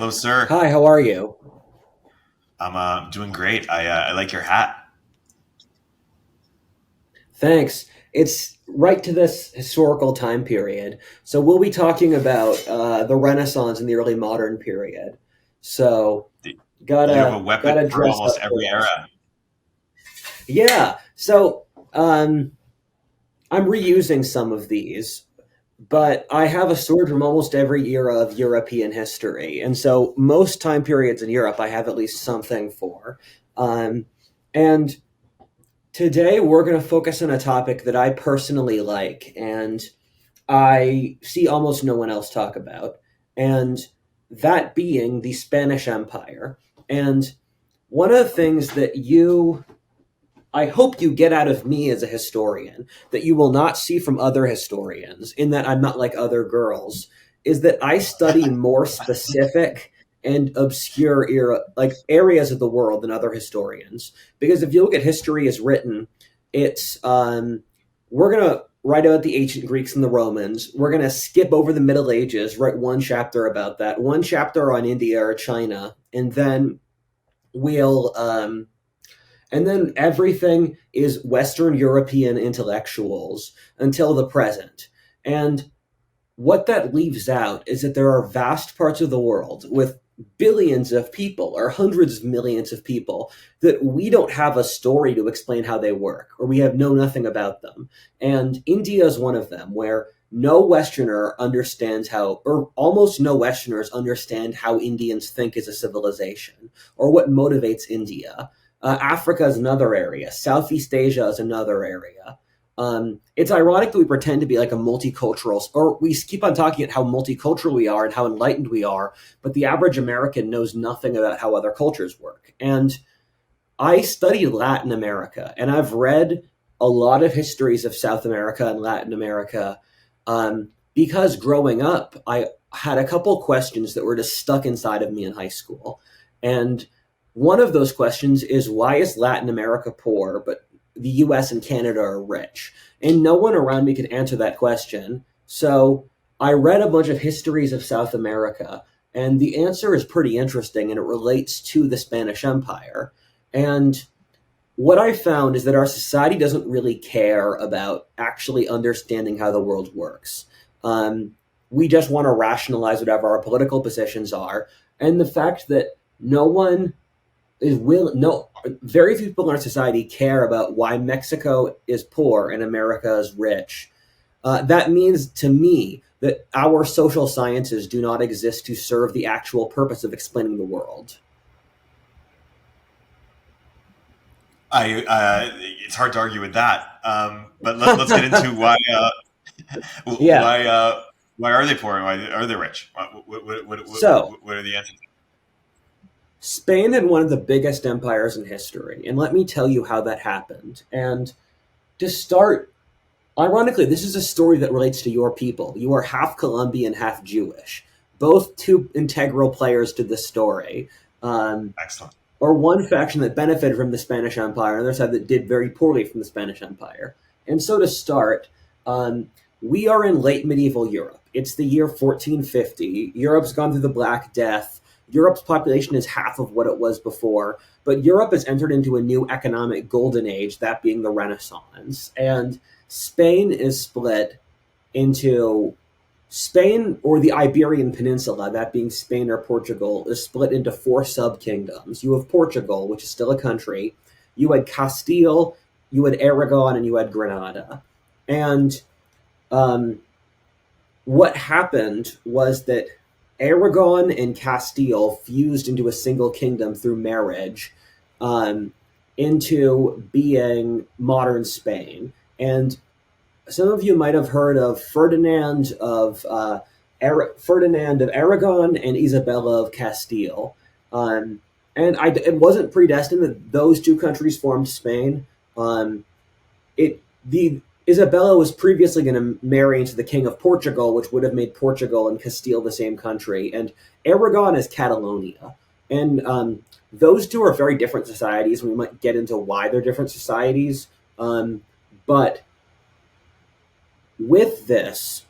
Hello, sir. Hi, how are you? I'm doing great. I like your hat. Thanks. It's right to this historical time period. So we'll be talking about the Renaissance and the early modern period. So You have a gotta weapon gotta for dress almost up for every this. era. Yeah. So I'm reusing some of these, but I have a sword from almost every era of European history, and so most time periods in Europe I have at least something for. Um, and Today, we're going to focus on a topic that I personally like and I see almost no one else talk about, and that being the Spanish Empire. And one of the things that I hope you get out of me as a historian, that you will not see from other historians, in that I'm not like other girls, is that I study more specific and obscure areas of the world than other historians. Because if you look at history as written, it's we're gonna write about the ancient Greeks and the Romans. We're gonna skip over the Middle Ages, write one chapter about that, one chapter on India or China, we'll and then everything is Western European intellectuals until the present. And what that leaves out is that there are vast parts of the world with billions of people or hundreds of millions of people that we don't have a story to explain how they work, or we have know nothing about them. And India is one of them, where no Westerner understands how, or almost no Westerners understand how Indians think as a civilization, or what motivates India. Africa is another area. Southeast Asia is another area. It's ironic that we pretend to be like a multicultural, or we keep on talking about how multicultural we are and how enlightened we are, but the average American knows nothing about how other cultures work. And I study Latin America, and I've read a lot of histories of South America and Latin America because growing up, I had a couple questions that were just stuck inside of me in high school. And one of those questions is, why is Latin America poor, but the US and Canada are rich? And no one around me could answer that question. So I read a bunch of histories of South America, and the answer is pretty interesting, and it relates to the Spanish Empire. And what I found is that our society doesn't really care about actually understanding how the world works. Um, we just want to rationalize whatever our political positions are, and the fact that no one is will no very few people in our society care about why Mexico is poor and America is rich. That means to me that our social sciences do not exist to serve the actual purpose of explaining the world. It's hard to argue with that. But let's get into Yeah. why why are they poor and why are they rich? So What are the answers? Spain had one of the biggest empires in history, and let me tell you how that happened. And to start, ironically, this is a story that relates to your people. You are half Colombian, half Jewish, both two integral players to this story. Um, Excellent. or one faction that benefited from the Spanish Empire, and the other side that did very poorly from the Spanish Empire. And so to start, we are in late medieval Europe. It's the year 1450. Europe's gone through the Black Death. Europe's population is half of what it was before, but Europe has entered into a new economic golden age, that being the Renaissance. And Spain is split into Spain, or the Iberian Peninsula, that being Spain or Portugal, is split into four sub-kingdoms. You have Portugal, which is still a country. You had Castile, you had Aragon, and you had Granada. And um, what happened was that Aragon and Castile fused into a single kingdom through marriage, um, into being modern Spain. And some of you might have heard of Ferdinand of Aragon and Isabella of Castile. Um, it wasn't predestined that those two countries formed Spain. Um, it the Isabella was previously going to marry into the King of Portugal, which would have made Portugal and Castile the same country. And Aragon is Catalonia, and those two are very different societies. We might get into why they're different societies, but with this,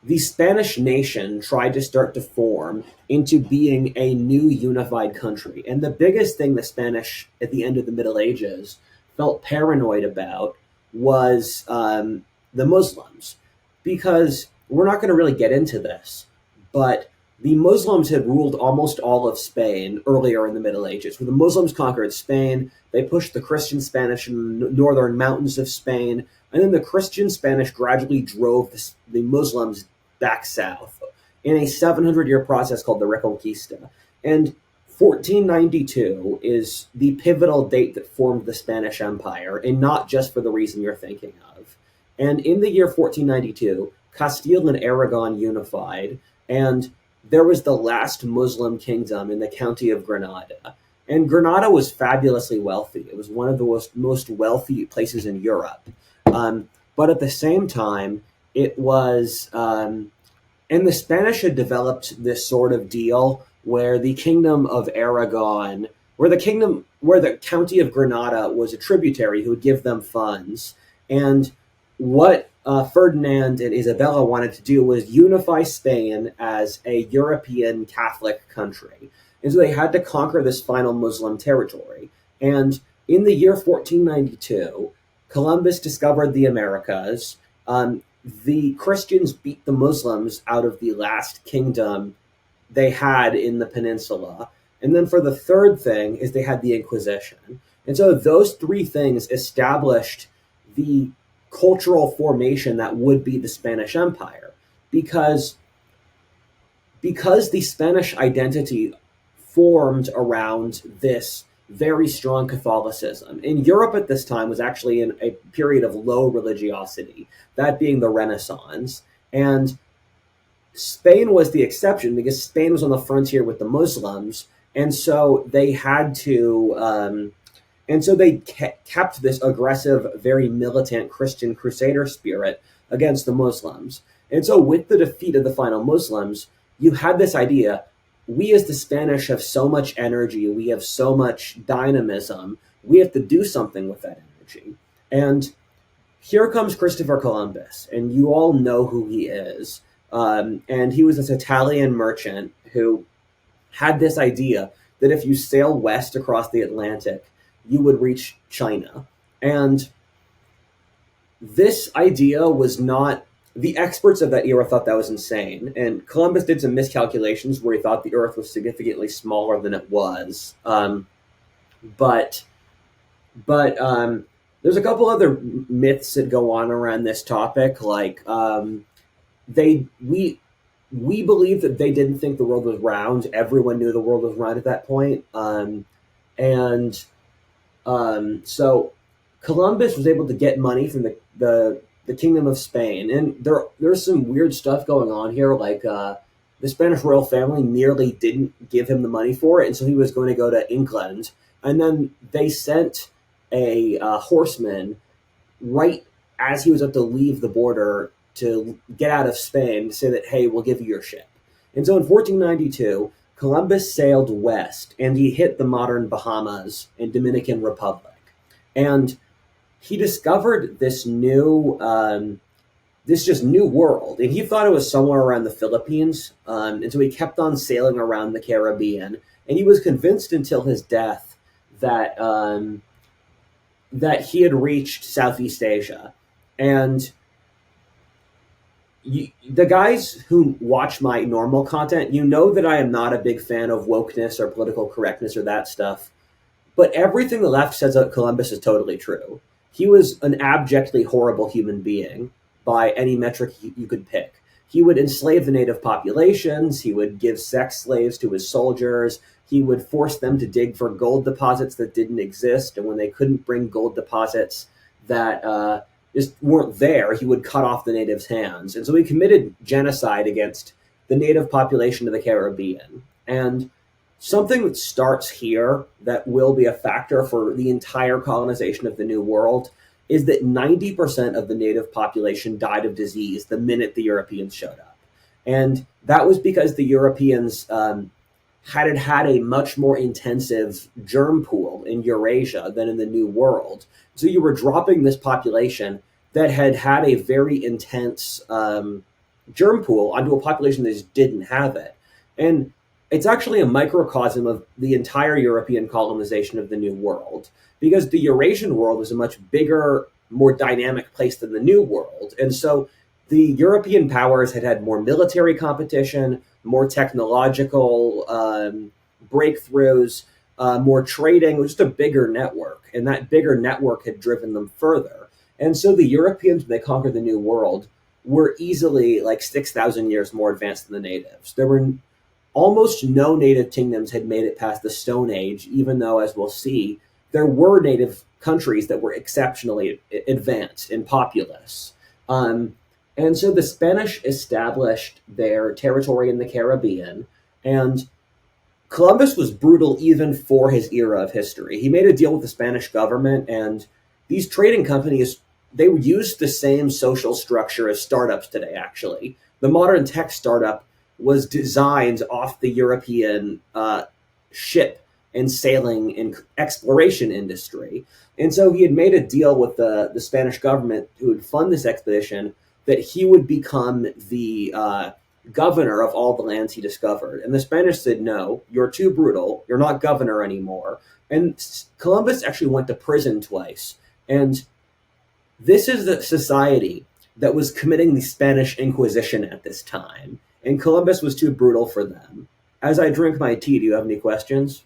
the Spanish nation tried to start to form into being a new unified country. And the biggest thing the Spanish at the end of the Middle Ages felt paranoid about was the Muslims. Because we're not going to really get into this, but the Muslims had ruled almost all of Spain earlier in the Middle Ages. When the Muslims conquered Spain, they pushed the Christian Spanish in the northern mountains of Spain, and then the Christian Spanish gradually drove the Muslims back south in a 700-year process called the Reconquista. And 1492 is the pivotal date that formed the Spanish Empire, and not just for the reason you're thinking of. And in the year 1492, Castile and Aragon unified, and there was the last Muslim kingdom in the county of Granada. And Granada was fabulously wealthy. It was one of the most wealthy places in Europe. But at the same time, it was, and the Spanish had developed this sort of deal where the kingdom of Aragon, where the county of Granada was a tributary who would give them funds. And what Ferdinand and Isabella wanted to do was unify Spain as a European Catholic country. And so they had to conquer this final Muslim territory. And in the year 1492, Columbus discovered the Americas. The Christians beat the Muslims out of the last kingdom they had in the peninsula. And then for the third thing is they had the Inquisition. And so those three things established the cultural formation that would be the Spanish Empire. Because the Spanish identity formed around this very strong Catholicism. In Europe at this time was actually in a period of low religiosity, that being the Renaissance. And Spain was the exception because Spain was on the frontier with the Muslims. And so they had to, kept this aggressive, very militant Christian crusader spirit against the Muslims. And so with the defeat of the final Muslims, you had this idea, we as the Spanish have so much energy, we have so much dynamism, we have to do something with that energy. And here comes Christopher Columbus, and you all know who he is. And he was this Italian merchant who had this idea that if you sail west across the Atlantic, you would reach China. And this idea was not, the experts of that era thought that was insane. And Columbus did some miscalculations where he thought the Earth was significantly smaller than it was. But there's a couple other myths that go on around this topic. Like we believe that they didn't think the world was round. Everyone knew the world was round at that point. So Columbus was able to get money from the Kingdom of Spain. And there's some weird stuff going on here, like the Spanish royal family nearly didn't give him the money for it, and so he was going to go to England. And then they sent a horseman right as he was about to leave the border to get out of Spain to say that, hey, we'll give you your ship. And so in 1492, Columbus sailed west, and he hit the modern Bahamas and Dominican Republic. And he discovered this new world, and he thought it was somewhere around the Philippines. And so he kept on sailing around the Caribbean, and he was convinced until his death that he had reached Southeast Asia. And the guys who watch my normal content, you know that I am not a big fan of wokeness or political correctness or that stuff. But everything the left says about Columbus is totally true. He was an abjectly horrible human being by any metric you could pick. He would enslave the native populations. He would give sex slaves to his soldiers. He would force them to dig for gold deposits that didn't exist. And when they couldn't bring gold deposits that just weren't there, he would cut off the natives' hands. And so he committed genocide against the native population of the Caribbean. And something that starts here that will be a factor for the entire colonization of the New World is that 90% of the native population died of disease the minute the Europeans showed up. And that was because the Europeans had a much more intensive germ pool in Eurasia than in the New World. So you were dropping this population that had a very intense germ pool onto a population that just didn't have it. And it's actually a microcosm of the entire European colonization of the New World, because the Eurasian world was a much bigger, more dynamic place than the New World. And so the European powers had had more military competition, more technological breakthroughs, more trading. It was just a bigger network. And that bigger network had driven them further. And so the Europeans, when they conquered the New World, were easily like 6,000 years more advanced than the natives. There were almost no native kingdoms had made it past the Stone Age, even though, as we'll see, there were native countries that were exceptionally advanced and populous. And so the Spanish established their territory in the Caribbean, and Columbus was brutal even for his era of history. He made a deal with the Spanish government, and these trading companies, they used the same social structure as startups today, actually. The modern tech startup was designed off the European ship and sailing and exploration industry. And so he had made a deal with the Spanish government who would fund this expedition that he would become the governor of all the lands he discovered. And the Spanish said, no, you're too brutal. You're not governor anymore. And Columbus actually went to prison twice. And this is the society that was committing the Spanish Inquisition at this time. And Columbus was too brutal for them. As I drink my tea, do you have any questions?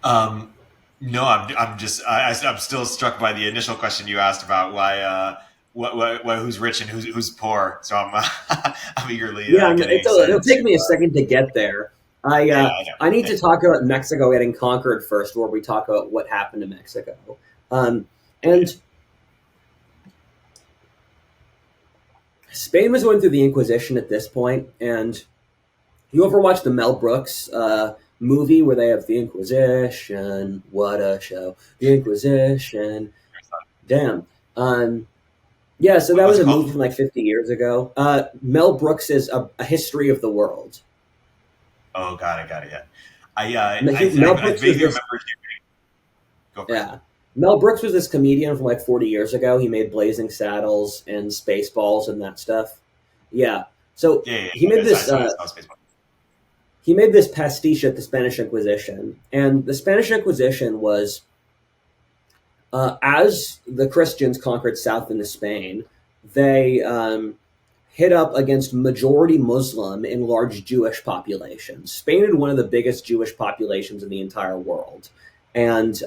No, I'm still struck by the initial question you asked about who's rich and who's poor. So I'm eagerly getting excited. It'll take me a second to get there. I need to talk about Mexico getting conquered first, where we talk about what happened to Mexico. And Spain was going through the Inquisition at this point, and you ever watch the Mel Brooks movie where they have the Inquisition? What a show! The Inquisition. Damn. Yeah, so that was a movie from like 50 years ago. Mel Brooks is a History of the World. Oh, got it. Yeah, I vaguely remember. Go for it. Mel Brooks was this comedian from like 40 years ago. He made Blazing Saddles and Spaceballs and that stuff. Yeah. So he made this. He made this pastiche at the Spanish Inquisition, and the Spanish Inquisition was, as the Christians conquered south into Spain, they hit up against majority Muslim and large Jewish populations. Spain had one of the biggest Jewish populations in the entire world, and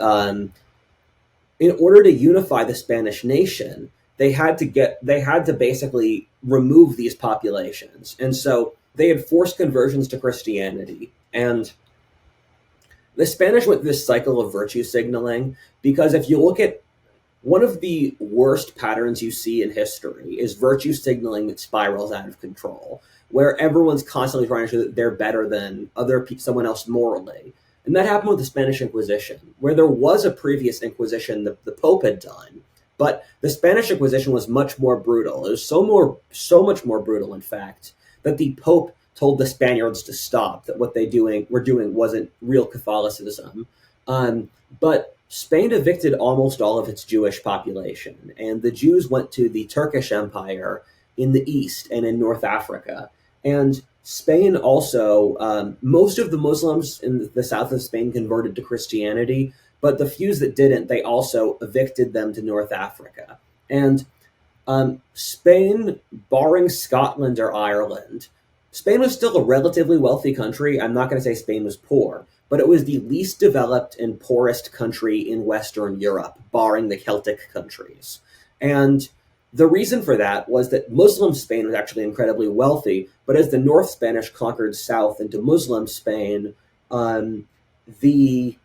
in order to unify the Spanish nation, they had to basically remove these populations. And so they had forced conversions to Christianity. And the Spanish went through this cycle of virtue signaling, because if you look at one of the worst patterns you see in history is virtue signaling that spirals out of control, where everyone's constantly trying to show that they're better than someone else morally. And that happened with the Spanish Inquisition, where there was a previous Inquisition that the Pope had done, but the Spanish Inquisition was much more brutal. It was so much more brutal, in fact, that the Pope told the Spaniards to stop, that what were doing wasn't real Catholicism. But Spain evicted almost all of its Jewish population, and the Jews went to the Turkish Empire in the east and in North Africa. And Spain also, most of the Muslims in the south of Spain converted to Christianity, but the few that didn't, they also evicted them to North Africa. And Spain, barring Scotland or Ireland, Spain was still a relatively wealthy country. I'm not going to say Spain was poor, but it was the least developed and poorest country in Western Europe, barring the Celtic countries. And the reason for that was that Muslim Spain was actually incredibly wealthy, but as the North Spanish conquered south into Muslim Spain, as they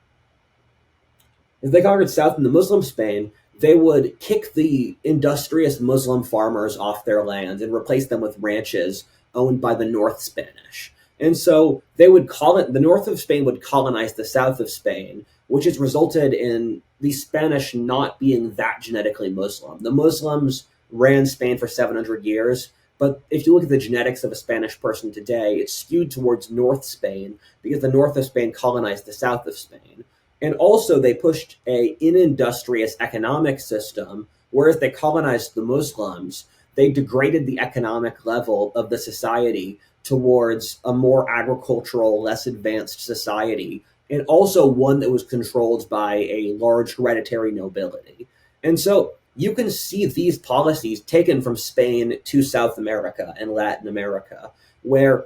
conquered south into Muslim Spain, they would kick the industrious Muslim farmers off their land and replace them with ranches owned by the North Spanish. And so the north of Spain would colonize the south of Spain, which has resulted in the Spanish not being that genetically Muslim. The Muslims ran Spain for 700 years, but if you look at the genetics of a Spanish person today, it's skewed towards North Spain because the north of Spain colonized the south of Spain. And also they pushed an industrious economic system, whereas they colonized the Muslims. they degraded the economic level of the society towards a more agricultural, less advanced society, and also one that was controlled by a large hereditary nobility. And so you can see these policies taken from Spain to South America and Latin America, where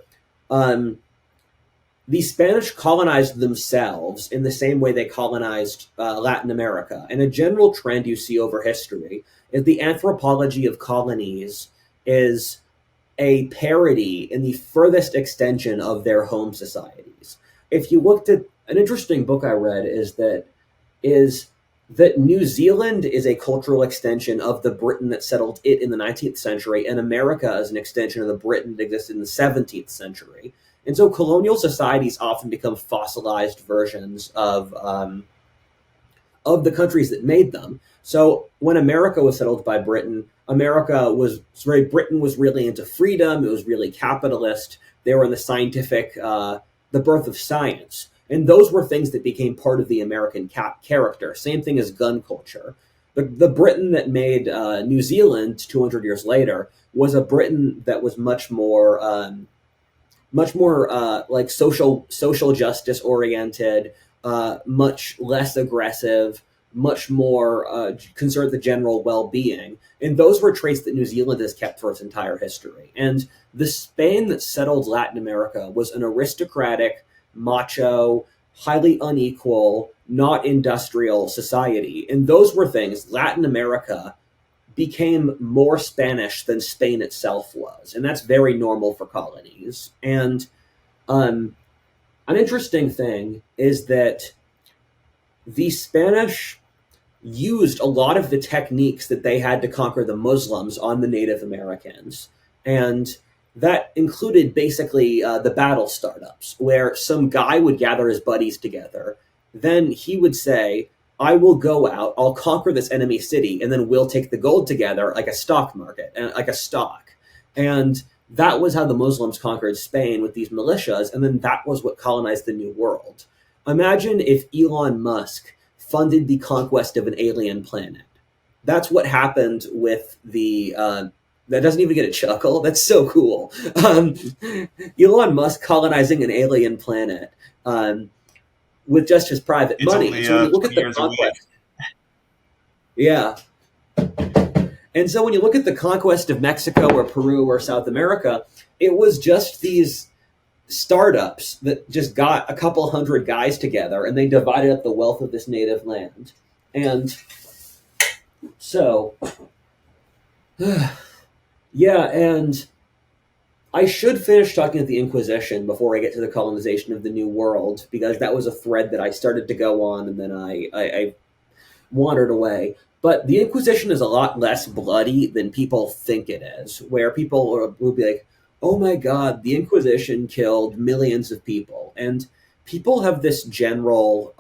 the Spanish colonized themselves in the same way they colonized Latin America. And a general trend you see over history is the anthropology of colonies is a parody in the furthest extension of their home societies. If you looked at an interesting book I read is that New Zealand is a cultural extension of the Britain that settled it in the 19th century, and America is an extension of the Britain that existed in the 17th century. And so colonial societies often become fossilized versions of the countries that made them. So when America was settled by Britain, Britain was really into freedom. It was really capitalist. They were in the scientific, the birth of science. And those were things that became part of the American character. Same thing as gun culture. The Britain that made New Zealand 200 years later was a Britain that was much more like social justice oriented, much less aggressive, much more concerned with the general well-being. And those were traits that New Zealand has kept for its entire history. And the Spain that settled Latin America was an aristocratic, macho, highly unequal, not industrial society. And those were things Latin America became more Spanish than Spain itself was. And that's very normal for colonies. And an interesting thing is that the Spanish used a lot of the techniques that they had to conquer the Muslims on the Native Americans. And that included basically the battle startups, where some guy would gather his buddies together. Then he would say, I will go out, I'll conquer this enemy city, and then we'll take the gold together like a stock market, like a stock. And that was how the Muslims conquered Spain with these militias, and then that was what colonized the New World. Imagine if Elon Musk funded the conquest of an alien planet. That's what happened with the... that doesn't even get a chuckle. That's so cool. Elon Musk colonizing an alien planet with just his private money. Only, so when you look at the conquest, yeah. And so when you look at the conquest of Mexico or Peru or South America, it was just these startups that just got a couple hundred guys together and they divided up the wealth of this native land. And so, yeah, and I should finish talking about the Inquisition before I get to the colonization of the New World, because that was a thread that I started to go on and then I wandered away. But the Inquisition is a lot less bloody than people think it is, where people will be like, oh my God, the Inquisition killed millions of people. And people have this general,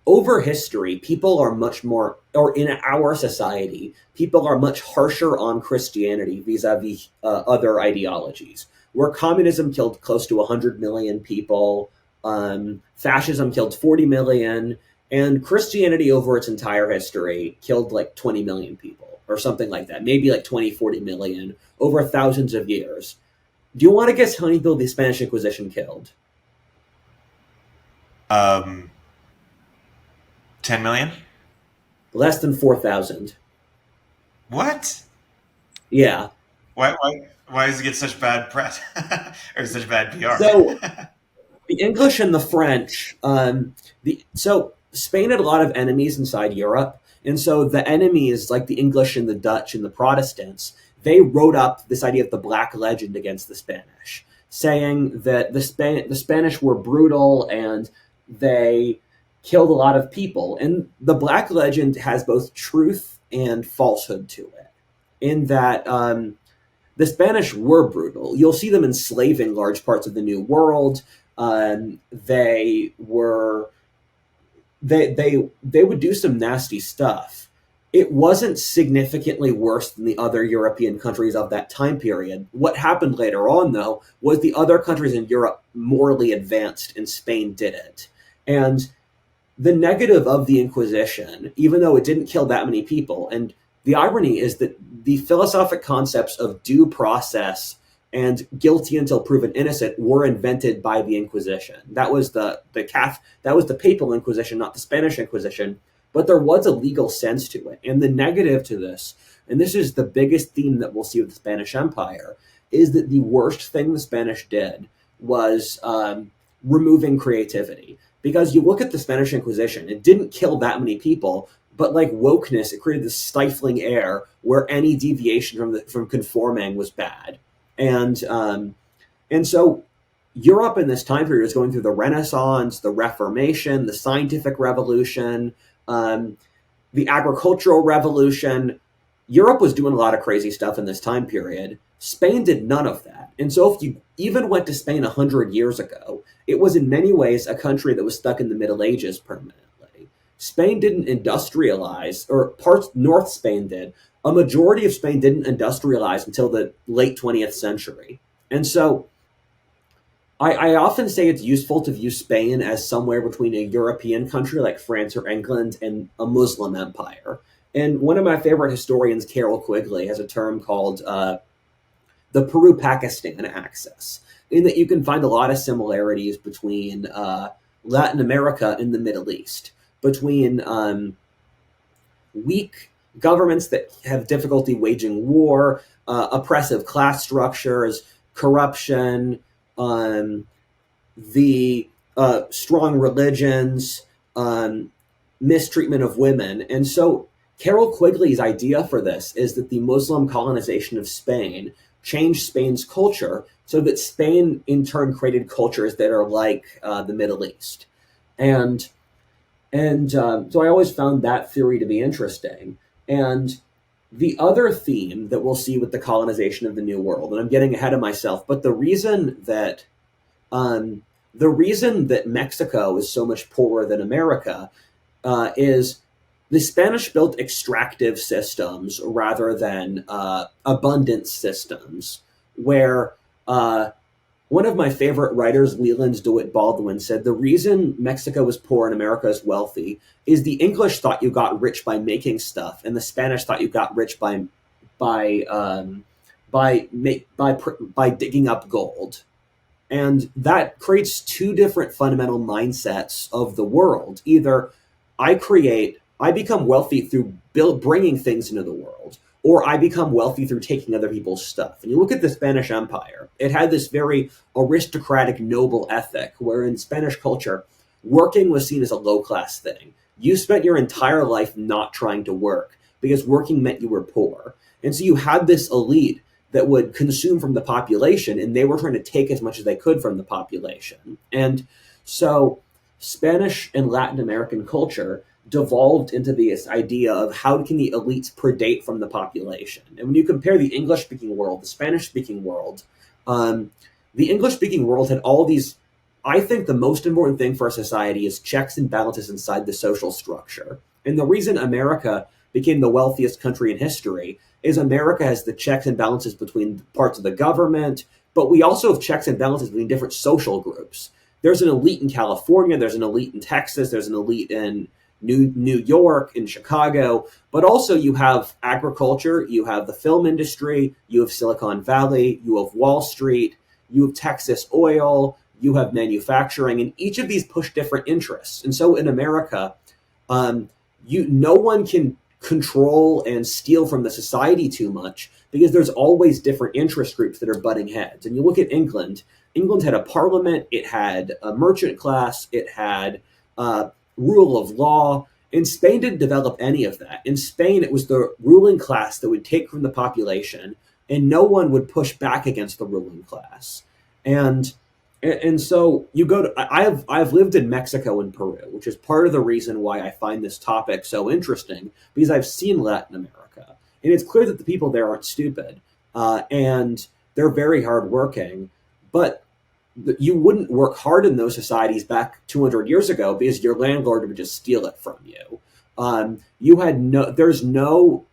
over history, people are much more, or in our society, people are much harsher on Christianity vis-a-vis other ideologies, where communism killed close to 100 million people, fascism killed 40 million, and Christianity over its entire history killed like 20 million people, or something like that, maybe like 20, 40 million over thousands of years. Do you want to guess how many people the Spanish Inquisition killed? 10 million? Less than 4,000. What? Yeah. Why does it get such bad press or such bad PR? So the English and the French, so Spain had a lot of enemies inside Europe. And so the enemies, like the English and the Dutch and the Protestants, they wrote up this idea of the Black Legend against the Spanish, saying that the Spanish were brutal and they killed a lot of people. And the Black Legend has both truth and falsehood to it, in that the Spanish were brutal. You'll see them enslaving large parts of the New World. They would do some nasty stuff. It wasn't significantly worse than the other European countries of that time period. What happened later on, though, was the other countries in Europe morally advanced and Spain didn't. And the negative of the Inquisition, even though it didn't kill that many people, and the irony is that the philosophic concepts of due process and guilty until proven innocent were invented by the Inquisition. That was the Papal Inquisition, not the Spanish Inquisition. But there was a legal sense to it. And the negative to this, and this is the biggest theme that we'll see with the Spanish Empire, is that the worst thing the Spanish did was removing creativity. Because you look at the Spanish Inquisition, it didn't kill that many people, but like wokeness, it created this stifling air where any deviation from conforming was bad. And so Europe in this time period is going through the Renaissance, the Reformation, the Scientific Revolution, the Agricultural Revolution. Europe was doing a lot of crazy stuff in this time period. Spain did none of that. And so if you even went to Spain 100 years ago, it was in many ways a country that was stuck in the Middle Ages permanently. Spain didn't industrialize, or parts North Spain did. A majority of Spain didn't industrialize until the late 20th century. And so I often say it's useful to view Spain as somewhere between a European country like France or England and a Muslim empire. And one of my favorite historians, Carol Quigley, has a term called the Peru-Pakistan axis, in that you can find a lot of similarities between Latin America and the Middle East, between weak governments that have difficulty waging war, oppressive class structures, corruption, the strong religions, mistreatment of women. And so Carol Quigley's idea for this is that the Muslim colonization of Spain changed Spain's culture so that Spain in turn created cultures that are like the Middle East. And so I always found that theory to be interesting. And the other theme that we'll see with the colonization of the New World, and I'm getting ahead of myself, but the reason that Mexico is so much poorer than America is the Spanish built extractive systems rather than abundance systems, where one of my favorite writers, Leland DeWitt Baldwin, said the reason Mexico is poor and America is wealthy is the English thought you got rich by making stuff, and the Spanish thought you got rich by digging up gold. And that creates two different fundamental mindsets of the world. Either I become wealthy through bringing things into the world, or I become wealthy through taking other people's stuff. And you look at the Spanish Empire, it had this very aristocratic, noble ethic, where in Spanish culture, working was seen as a low-class thing. You spent your entire life not trying to work because working meant you were poor. And so you had this elite that would consume from the population, and they were trying to take as much as they could from the population. And so Spanish and Latin American culture devolved into this idea of how can the elites predate from the population. And when you compare the English-speaking world, the Spanish-speaking world, the English-speaking world had all these. I think the most important thing for a society is checks and balances inside the social structure. And the reason America became the wealthiest country in history is America has the checks and balances between parts of the government, but we also have checks and balances between different social groups. There's an elite in California, there's an elite in Texas, there's an elite in New York, in Chicago, but also you have agriculture, you have the film industry, you have Silicon Valley, you have Wall Street, you have Texas oil, you have manufacturing, and each of these push different interests. And so in America, no one can control and steal from the society too much because there's always different interest groups that are butting heads. And you look at England. England had a parliament, it had a merchant class, it had rule of law. And Spain didn't develop any of that. In Spain, it was the ruling class that would take from the population, and no one would push back against the ruling class. And so you go to, I've lived in Mexico and Peru, which is part of the reason why I find this topic so interesting, because I've seen Latin America. And it's clear that the people there aren't stupid, and they're very hardworking, but you wouldn't work hard in those societies back 200 years ago because your landlord would just steal it from you. There's no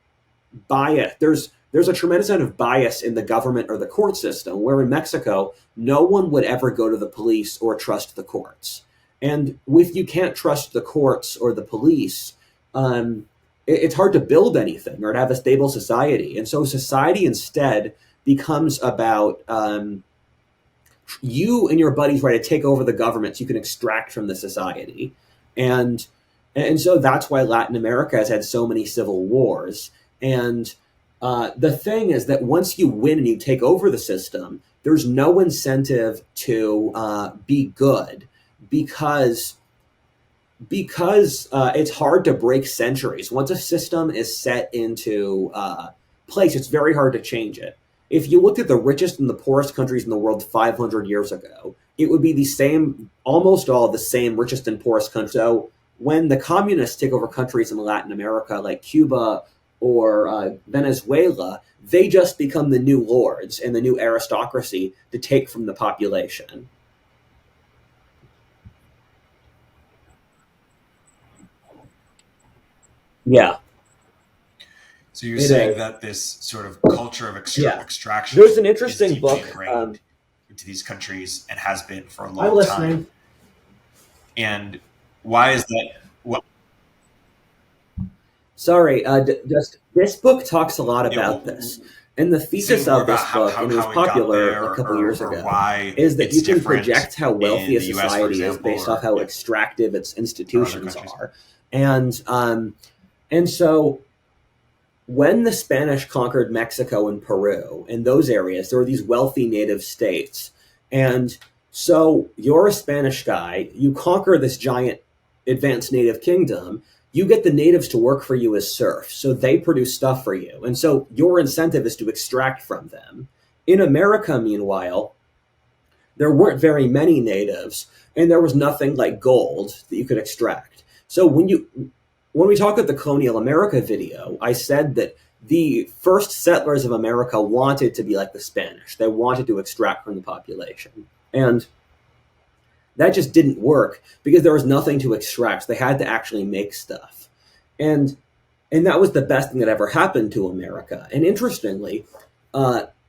bias. There's a tremendous amount of bias in the government or the court system, where in Mexico, no one would ever go to the police or trust the courts. And if you can't trust the courts or the police, it's hard to build anything or to have a stable society. And so society instead becomes about you and your buddies try to take over the government so you can extract from the society. And and so that's why Latin America has had so many civil wars. And the thing is that once you win and you take over the system, there's no incentive to be good because it's hard to break centuries. Once a system is set into place, it's very hard to change it. If you looked at the richest and the poorest countries in the world 500 years ago, it would be the same, almost all the same richest and poorest countries. So when the communists take over countries in Latin America, like Cuba or Venezuela, they just become the new lords and the new aristocracy to take from the population. Yeah, So you're it saying is. that this sort of culture of Yeah. There's extraction an is interesting deeply book. ingrained into these countries and has been for a I'm long listening. time. And why is that? What, Sorry, just this book talks a lot you about know, this. And the say thesis more of about this book, and it was how it got popular there a couple years or ago, why is that it's you can different project how wealthy in a the US, for society is example, based off how or extractive its or other institutions countries. are. And and so when the Spanish conquered Mexico and Peru, in those areas, there were these wealthy native states. And so you're a Spanish guy, you conquer this giant advanced native kingdom, you get the natives to work for you as serfs. So they produce stuff for you. And so your incentive is to extract from them. In America, meanwhile, there weren't very many natives, and there was nothing like gold that you could extract. So when we talk about the Colonial America video, I said that the first settlers of America wanted to be like the Spanish. They wanted to extract from the population. And that just didn't work because there was nothing to extract. So they had to actually make stuff. And and that was the best thing that ever happened to America. And interestingly,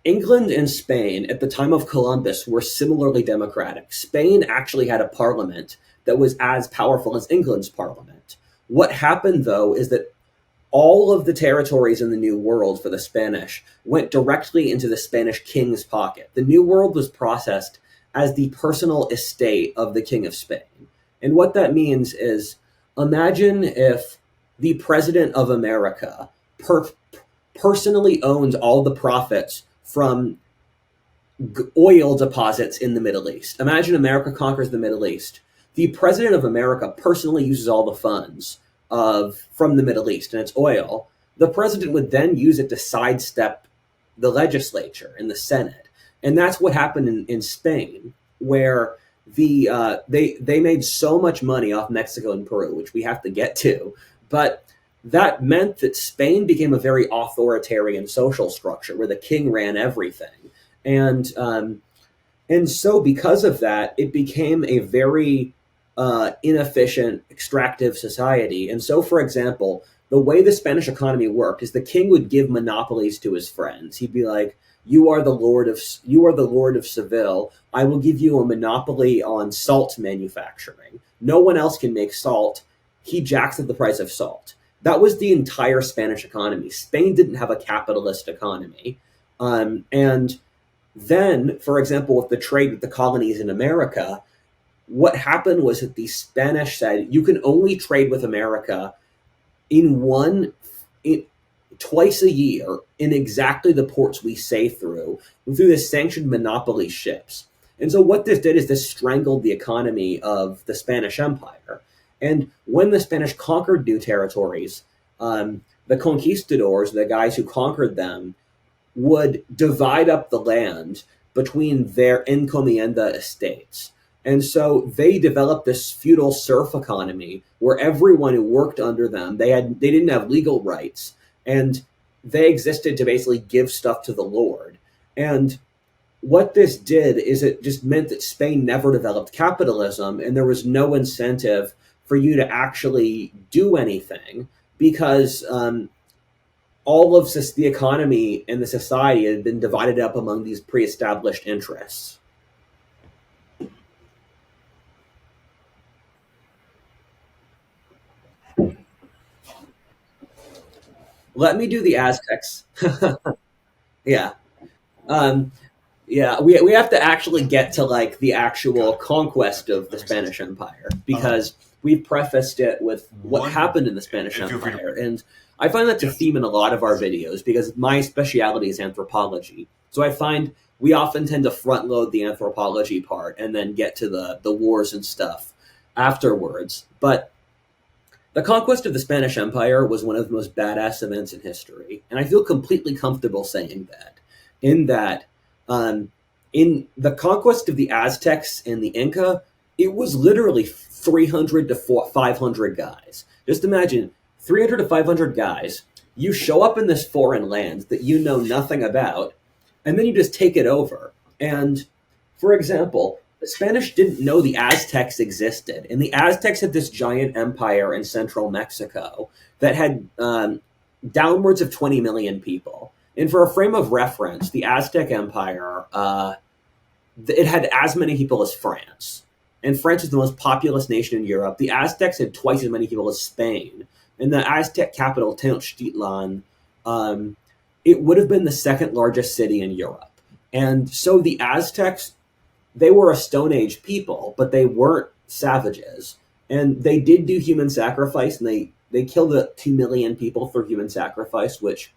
England and Spain at the time of Columbus were similarly democratic. Spain actually had a parliament that was as powerful as England's parliament. What happened, though, is that all of the territories in the New World for the Spanish went directly into the Spanish king's pocket. The New World was processed as the personal estate of the King of Spain. And what that means is imagine if the President of America per- personally owns all the profits from oil deposits in the Middle East. Imagine America conquers the Middle East. The president of America personally uses all the funds of from the Middle East and its oil. The president would then use it to sidestep the legislature and the Senate, and that's what happened in Spain, where they made so much money off Mexico and Peru, which we have to get to, but that meant that Spain became a very authoritarian social structure where the king ran everything, and and so because of that, it became a very inefficient, extractive society. And so, for example, the way the Spanish economy worked is the king would give monopolies to his friends. He'd be like, you are the lord of Seville. I will give you a monopoly on salt manufacturing. No one else can make salt. He jacks up the price of salt. That was the entire Spanish economy. Spain didn't have a capitalist economy, and then, for example, with the trade with the colonies in America, what happened was that the Spanish said you can only trade with America in one in, twice a year in exactly the ports we say through the sanctioned monopoly ships. And so what this did is this strangled the economy of the Spanish Empire. And when the Spanish conquered new territories, the conquistadors, the guys who conquered them, would divide up the land between their encomienda estates. And so they developed this feudal serf economy where everyone who worked under them, they didn't have legal rights, and they existed to basically give stuff to the lord. And what this did is it just meant that Spain never developed capitalism, and there was no incentive for you to actually do anything because all of the economy and the society had been divided up among these pre-established interests. let me do the Aztecs. Yeah. Um, yeah, we have to actually get to like the actual conquest of the Understood. Spanish Empire because we've prefaced it with what One, happened in the Spanish feel free to. Empire. And I find that to Yes. theme in a lot of our videos because my speciality is anthropology. So I find we often tend to front load the anthropology part and then get to the wars and stuff afterwards. But the conquest of the Spanish Empire was one of the most badass events in history, and I feel completely comfortable saying that. In that, um, in the conquest of the Aztecs and the Inca, it was literally 300 to 500 guys. Just imagine 300 to 500 guys. You show up in this foreign land that you know nothing about, and then you just take it over. And for example, the Spanish didn't know the Aztecs existed, and the Aztecs had this giant empire in central Mexico that had downwards of 20 million people. And for a frame of reference, the Aztec Empire, it had as many people as France. And France is the most populous nation in Europe. The Aztecs had twice as many people as Spain. And the Aztec capital, Tenochtitlan, it would have been the second largest city in Europe. And so the Aztecs, they were a Stone Age people, but they weren't savages. And they did do human sacrifice, and they killed 2 million people for human sacrifice, which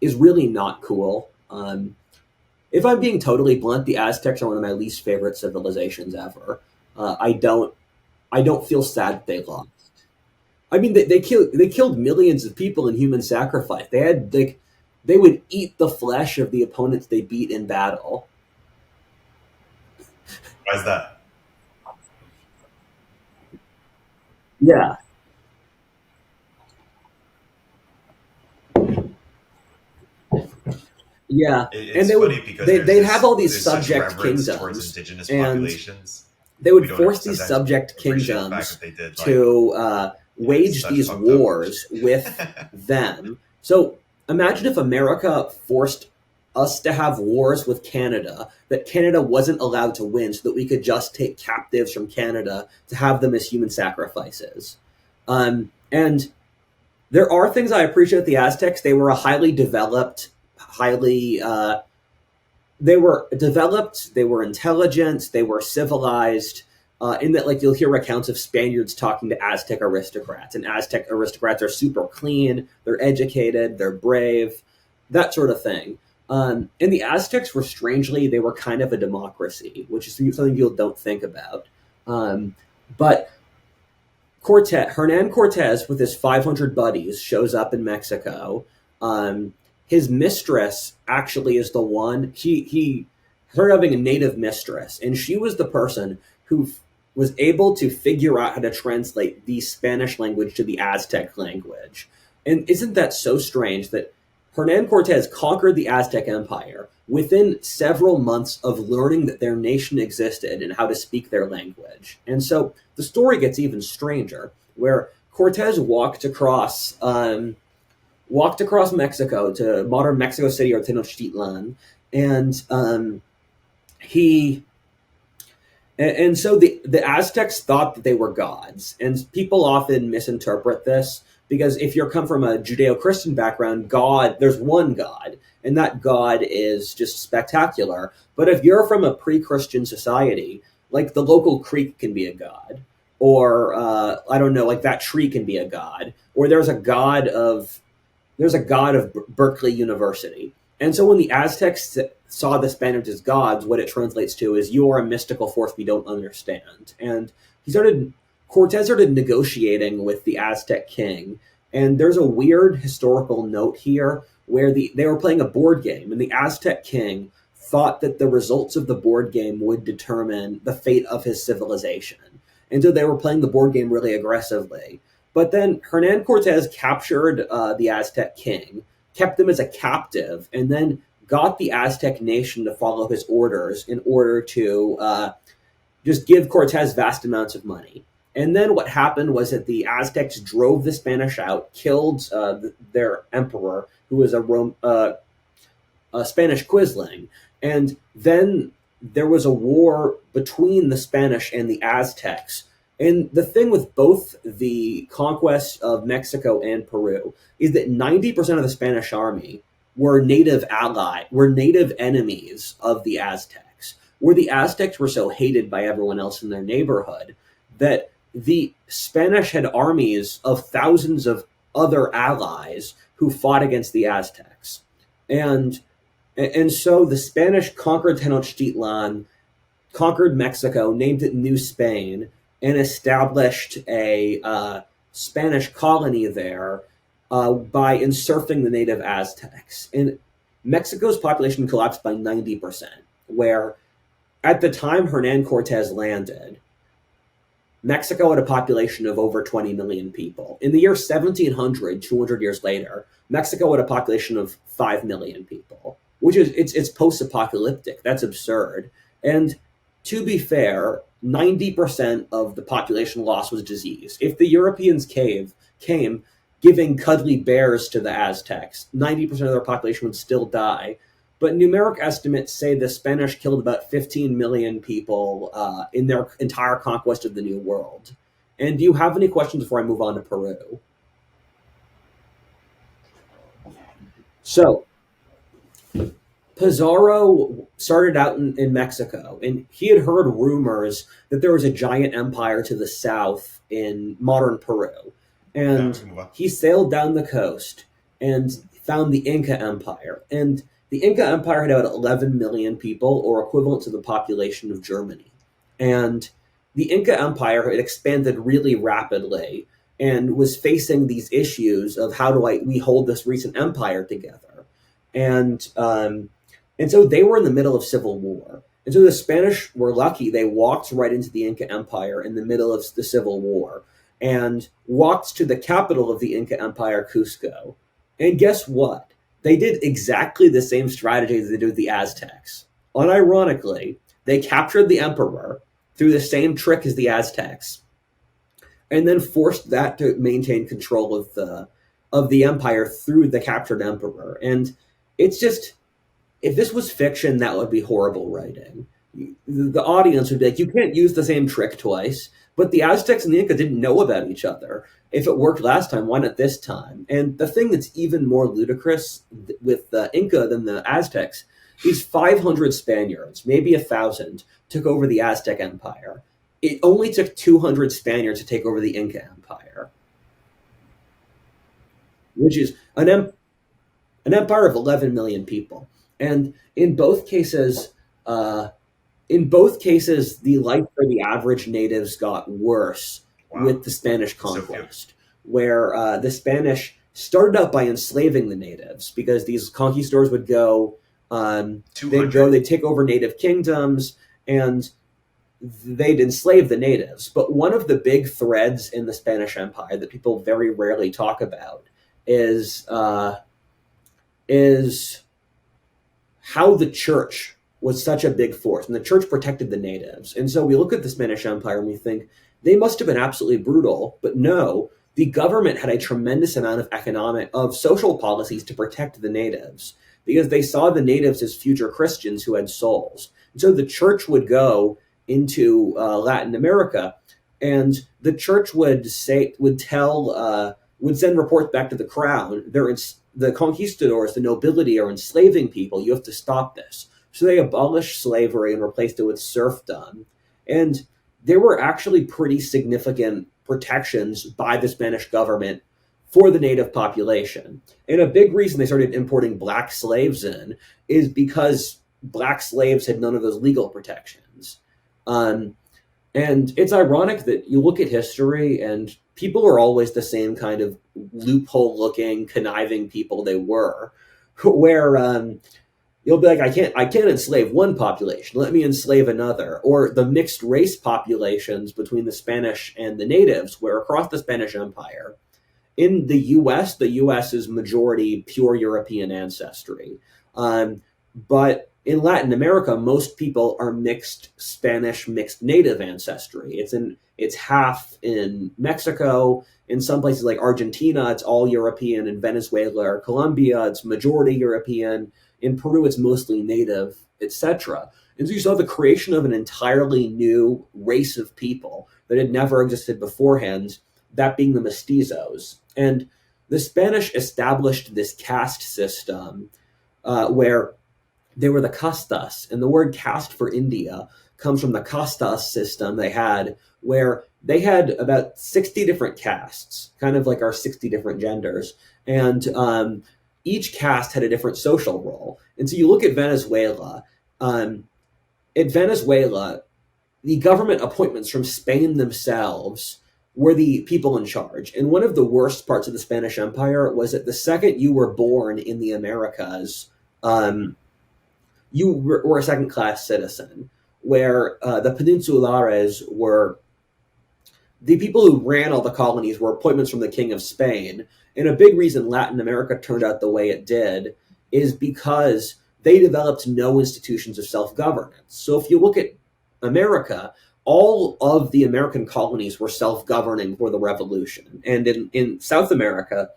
is really not cool. If I'm being totally blunt, the Aztecs are one of my least favorite civilizations ever. I don't feel sad that they lost. I mean, they killed millions of people in human sacrifice. They would eat the flesh of the opponents they beat in battle. Why is that? Yeah, yeah, and It's funny because there's they'd have all these there's such subject reverence towards kingdoms, indigenous and populations. they We would don't force these sometimes subject appreciate the fact kingdoms that they did to wage such these fucked up wars shit. with them. So imagine if America forced us to have wars with Canada that Canada wasn't allowed to win so that we could just take captives from Canada to have them as human sacrifices. And there are things I appreciate the Aztecs. They were a highly developed, highly they were developed, they were intelligent, they were civilized. In that, like you'll hear accounts of Spaniards talking to Aztec aristocrats, and Aztec aristocrats are super clean, they're educated, they're brave, that sort of thing. And the Aztecs were strangely, they were kind of a democracy, which is something people don't think about. But Hernan Cortez, with his 500 buddies, shows up in Mexico. His mistress actually is the one he her having a native mistress, and she was the person who was able to figure out how to translate the Spanish language to the Aztec language. And isn't that so strange that Hernan Cortez conquered the Aztec Empire within several months of learning that their nation existed and how to speak their language? And so the story gets even stranger, where Cortez walked across Mexico to modern Mexico City or Tenochtitlan, and he and so the Aztecs thought that they were gods, and people often misinterpret this because if you come from a Judeo-Christian background, there's one God, and that God is just spectacular. But if you're from a pre-Christian society, like the local creek can be a god, or I don't know, like that tree can be a god, or there's a god of Berkeley University. And so when the Aztecs saw the Spaniards as gods, what it translates to is you are a mystical force we don't understand. And Cortez started negotiating with the Aztec king. And there's a weird historical note here where they were playing a board game, and the Aztec king thought that the results of the board game would determine the fate of his civilization. And so they were playing the board game really aggressively. But then Hernan Cortez captured the Aztec king, kept him as a captive, and then got the Aztec nation to follow his orders in order to just give Cortez vast amounts of money. And then what happened was that the Aztecs drove the Spanish out, killed their emperor, who was a Spanish quisling. And then there was a war between the Spanish and the Aztecs And the thing with both the conquest of Mexico and Peru is that 90% of the Spanish army were native enemies of the Aztecs, where the Aztecs were so hated by everyone else in their neighborhood that the Spanish had armies of thousands of other allies who fought against the Aztecs. And and so the Spanish conquered Tenochtitlan, conquered Mexico, named it New Spain, and established a Spanish colony there by insurfing the native Aztecs. And Mexico's population collapsed by 90%, where at the time Hernan Cortez landed, Mexico had a population of over 20 million people. In the year 1700, 200 years later, Mexico had a population of 5 million people, which is it's post-apocalyptic. That's absurd. And to be fair, 90% of the population loss was disease. If the Europeans came giving cuddly bears to the Aztecs, 90% of their population would still die. But numeric estimates say the Spanish killed about 15 million people in their entire conquest of the New World. And do you have any questions before I move on to Peru? So, Pizarro started out in Mexico, and he had heard rumors that there was a giant empire to the south in modern Peru. And he sailed down the coast and found the Inca Empire. And the Inca Empire had about 11 million people, or equivalent to the population of Germany. And the Inca Empire had expanded really rapidly and was facing these issues of how do we hold this recent empire together. And so they were in the middle of civil war. And so the Spanish were lucky. They walked right into the Inca Empire in the middle of the civil war and walked to the capital of the Inca Empire, Cusco. And guess what? They did exactly the same strategy as they did with the Aztecs. Unironically, they captured the emperor through the same trick as the Aztecs, and then forced that to maintain control of the empire through the captured emperor. And it's just, if this was fiction, that would be horrible writing. The audience would be like, you can't use the same trick twice. But the Aztecs and the Inca didn't know about each other. If it worked last time, why not this time? And the thing that's even more ludicrous with the Inca than the Aztecs is 500 Spaniards, maybe 1,000, took over the Aztec Empire. It only took 200 Spaniards to take over the Inca Empire, which is an empire of 11 million people. And in both cases, the life for the average natives got worse with the Spanish conquest, where the Spanish started out by enslaving the natives because these conquistadors would go, they'd take over native kingdoms, and they'd enslave the natives. But one of the big threads in the Spanish Empire that people very rarely talk about is how the church was such a big force, and the church protected the natives. And so we look at the Spanish Empire and we think they must have been absolutely brutal, but no, the government had a tremendous amount of social policies to protect the natives because they saw the natives as future Christians who had souls. And so the church would go into Latin America, and the church would send reports back to the crown. The conquistadors, the nobility, are enslaving people. You have to stop this. So they abolished slavery and replaced it with serfdom. And there were actually pretty significant protections by the Spanish government for the native population. And a big reason they started importing black slaves in is because black slaves had none of those legal protections. And it's ironic that you look at history and people are always the same kind of loophole-looking, conniving people they were, where you'll be like, I can't enslave one population. Let me enslave another. Or the mixed race populations between the Spanish and the natives, where across the Spanish Empire, in the U.S. is majority pure European ancestry. But in Latin America, most people are mixed Spanish, mixed native ancestry. It's half in Mexico. In some places like Argentina, it's all European. In Venezuela or Colombia, it's majority European. In Peru, it's mostly native, etc. And so you saw the creation of an entirely new race of people that had never existed beforehand, that being the mestizos. And the Spanish established this caste system where they were the castas. And the word caste for India comes from the castas system they had, where they had about 60 different castes, kind of like our 60 different genders. And each caste had a different social role. And so you look at Venezuela. In Venezuela, the government appointments from Spain themselves were the people in charge. And one of the worst parts of the Spanish Empire was that the second you were born in the Americas, you were a second-class citizen, where the peninsulares were the people who ran all the colonies were appointments from the King of Spain. And a big reason Latin America turned out the way it did is because they developed no institutions of self-governance. So if you look at America, all of the American colonies were self-governing for the Revolution. And in South America,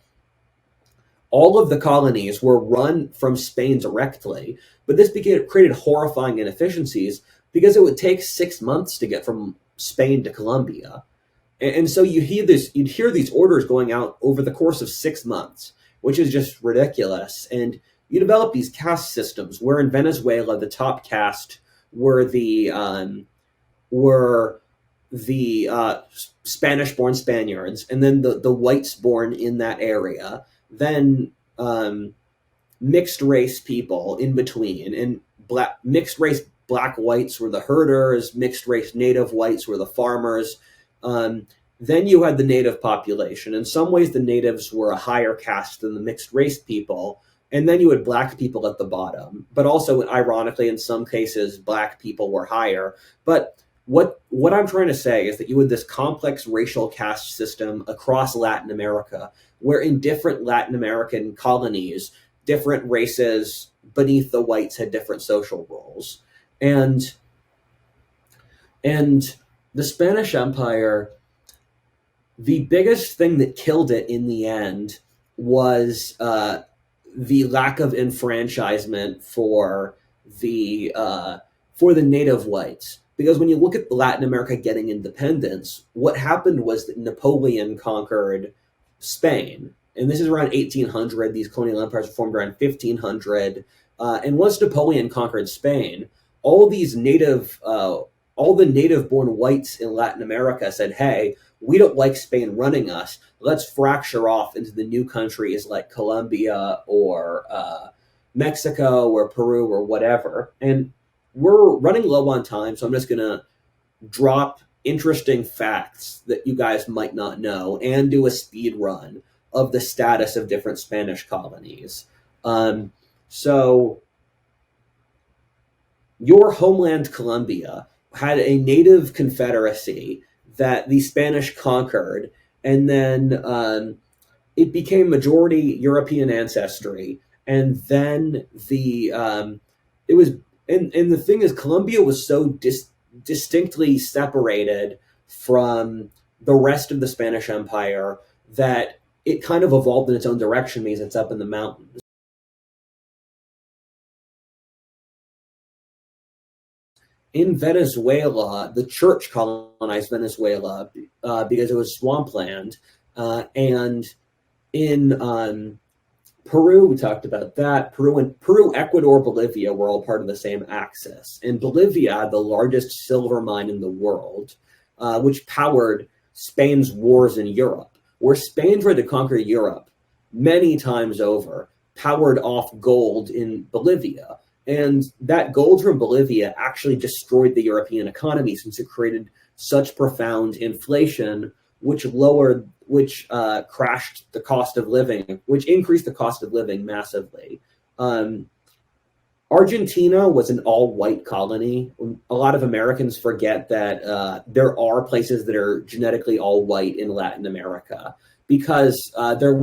all of the colonies were run from Spain directly, but this created horrifying inefficiencies because it would take 6 months to get from Spain to Colombia. And so you'd hear these orders going out over the course of 6 months, which is just ridiculous. And you develop these caste systems where in Venezuela, the top caste were the Spanish-born Spaniards, and then the whites born in that area, then mixed race people in between, and mixed race black whites were the herders, mixed race native whites were the farmers. Then you had the native population. In some ways, the natives were a higher caste than the mixed race people. And then you had black people at the bottom. But also, ironically, in some cases, black people were higher. But what I'm trying to say is that you had this complex racial caste system across Latin America, where in different Latin American colonies, different races beneath the whites had different social roles. And the Spanish Empire, the biggest thing that killed it in the end was the lack of enfranchisement for the native whites. Because when you look at Latin America getting independence, what happened was that Napoleon conquered Spain. And this is around 1800. These colonial empires were formed around 1500. And once Napoleon conquered Spain, all the native-born whites in Latin America said, hey, we don't like Spain running us. Let's fracture off into the new countries like Colombia or Mexico or Peru or whatever. And we're running low on time, so I'm just going to drop interesting facts that you guys might not know and do a speed run of the status of different Spanish colonies. So your homeland, Colombia, had a native confederacy that the Spanish conquered, and then it became majority European ancestry. And then the thing is, Colombia was so distinctly separated from the rest of the Spanish Empire that it kind of evolved in its own direction because it's up in the mountains. In Venezuela, the church colonized Venezuela because it was swampland. And in Peru, we talked about that. Peru, Ecuador, Bolivia were all part of the same axis. And Bolivia, the largest silver mine in the world, which powered Spain's wars in Europe, where Spain tried to conquer Europe many times over, powered off gold in Bolivia. And that gold from Bolivia actually destroyed the European economy since it created such profound inflation, which crashed the cost of living, which increased the cost of living massively. Argentina was an all-white colony. A lot of Americans forget that there are places that are genetically all-white in Latin America because there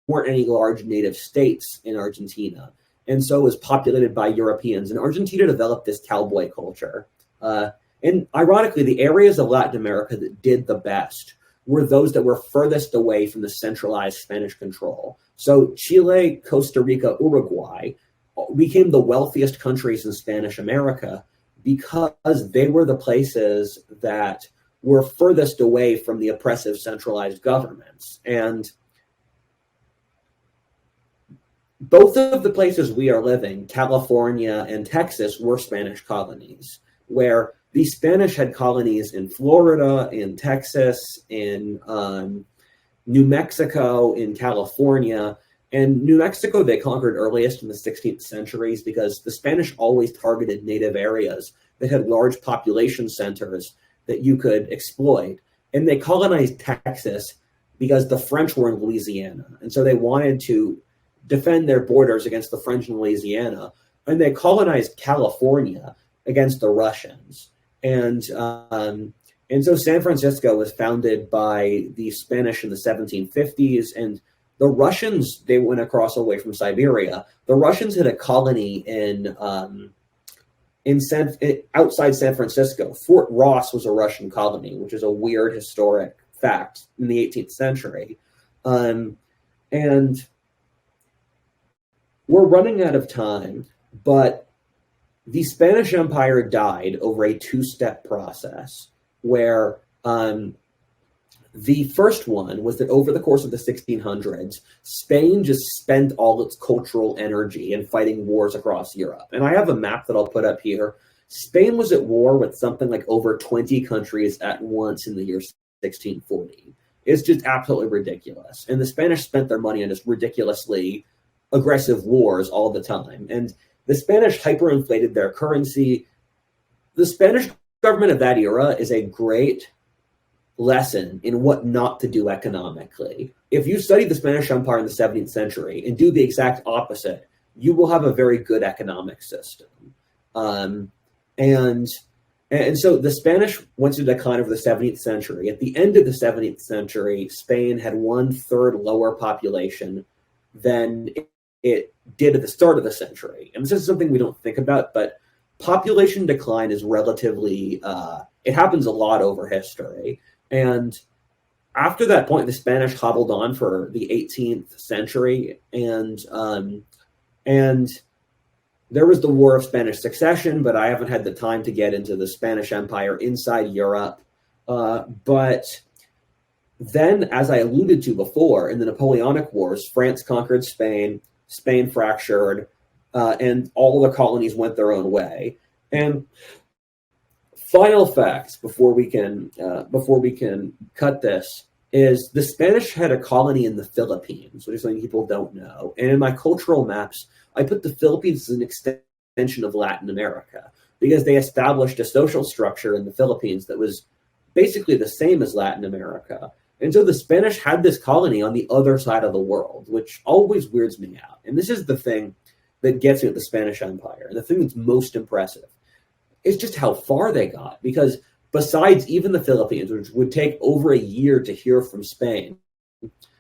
weren't any large native states in Argentina. and so it was populated by Europeans. And Argentina developed this cowboy culture. And ironically, the areas of Latin America that did the best were those that were furthest away from the centralized Spanish control. So Chile, Costa Rica, Uruguay became the wealthiest countries in Spanish America because they were the places that were furthest away from the oppressive centralized governments. And both of the places we are living, California and Texas, were Spanish colonies, where the Spanish had colonies in Florida, in Texas, in New Mexico, in California. And New Mexico, they conquered earliest in the 16th centuries because the Spanish always targeted native areas that had large population centers that you could exploit. And they colonized Texas because the French were in Louisiana. And so they wanted to defend their borders against the French in Louisiana. And they colonized California against the Russians. And so San Francisco was founded by the Spanish in the 1750s, and the Russians, they went across away from Siberia. The Russians had a colony outside San Francisco. Fort Ross was a Russian colony, which is a weird historic fact in the 18th century. And we're running out of time, but the Spanish Empire died over a two-step process where the first one was that over the course of the 1600s, Spain just spent all its cultural energy in fighting wars across Europe. And I have a map that I'll put up here. Spain was at war with something like over 20 countries at once in the year 1640. It's just absolutely ridiculous. And the Spanish spent their money on just ridiculously aggressive wars all the time. And the Spanish hyperinflated their currency. The Spanish government of that era is a great lesson in what not to do economically. If you study the Spanish Empire in the 17th century and do the exact opposite, you will have a very good economic system. And so the Spanish went to decline over the 17th century. At the end of the 17th century, Spain had 1/3 lower population than it did at the start of the century. And this is something we don't think about, but population decline is relatively, it happens a lot over history. And after that point, the Spanish hobbled on for the 18th century, and there was the War of Spanish Succession, but I haven't had the time to get into the Spanish Empire inside Europe. But then, as I alluded to before, in the Napoleonic Wars, France conquered Spain, Spain fractured, and all the colonies went their own way. And final facts before we can cut this is the Spanish had a colony in the Philippines, which is something people don't know. And in my cultural maps, I put the Philippines as an extension of Latin America because they established a social structure in the Philippines that was basically the same as Latin America. And so the Spanish had this colony on the other side of the world, which always weirds me out. And this is the thing that gets me at the Spanish Empire. And the thing that's most impressive is just how far they got. Because besides even the Philippines, which would take over a year to hear from Spain,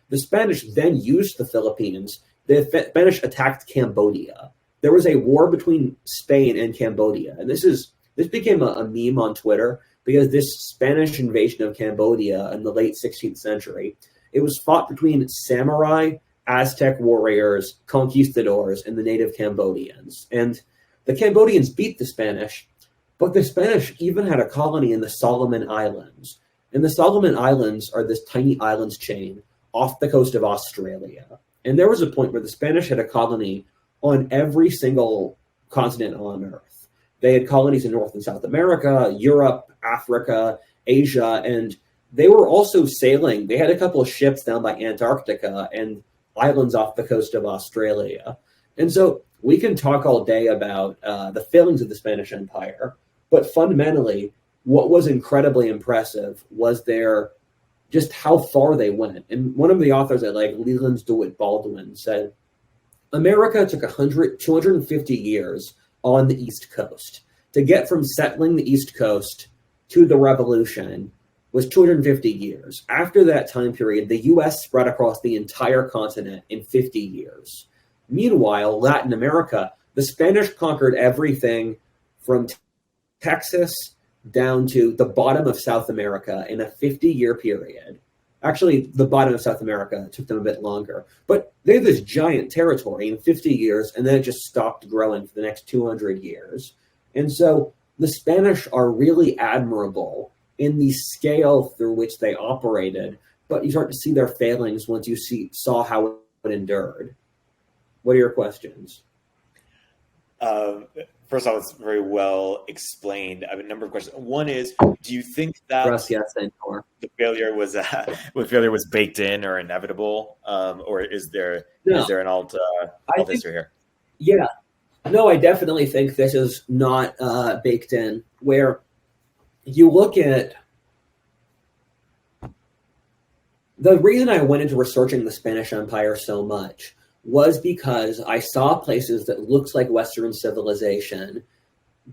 the Spanish then used the Philippines. The Spanish attacked Cambodia. There was a war between Spain and Cambodia. And this became a meme on Twitter because this Spanish invasion of Cambodia in the late 16th century, it was fought between samurai, Aztec warriors, conquistadors, and the native Cambodians. And the Cambodians beat the Spanish, but the Spanish even had a colony in the Solomon Islands. And the Solomon Islands are this tiny islands chain off the coast of Australia. And there was a point where the Spanish had a colony on every single continent on Earth. They had colonies in North and South America, Europe, Africa, Asia, and they were also sailing. They had a couple of ships down by Antarctica and islands off the coast of Australia. And so we can talk all day about the failings of the Spanish Empire, but fundamentally, what was incredibly impressive was just how far they went. And one of the authors I like, Leland DeWitt Baldwin, said, America took 250 years on the East Coast. To get from settling the East Coast to the Revolution was 250 years. After that time period, the U.S. spread across the entire continent in 50 years. Meanwhile, Latin America, the Spanish conquered everything from Texas down to the bottom of South America in a 50-year period. Actually, the bottom of South America took them a bit longer. But they had this giant territory in 50 years, and then it just stopped growing for the next 200 years. And so the Spanish are really admirable in the scale through which they operated, but you start to see their failings once you saw how it endured. What are your questions? First off, it's very well explained. I have a number of questions. One is, do you think that the failure was baked in or inevitable, or is there an alt history here? Yeah, no, I definitely think this is not baked in. Where you look at the reason I went into researching the Spanish Empire so much was because I saw places that looked like Western civilization,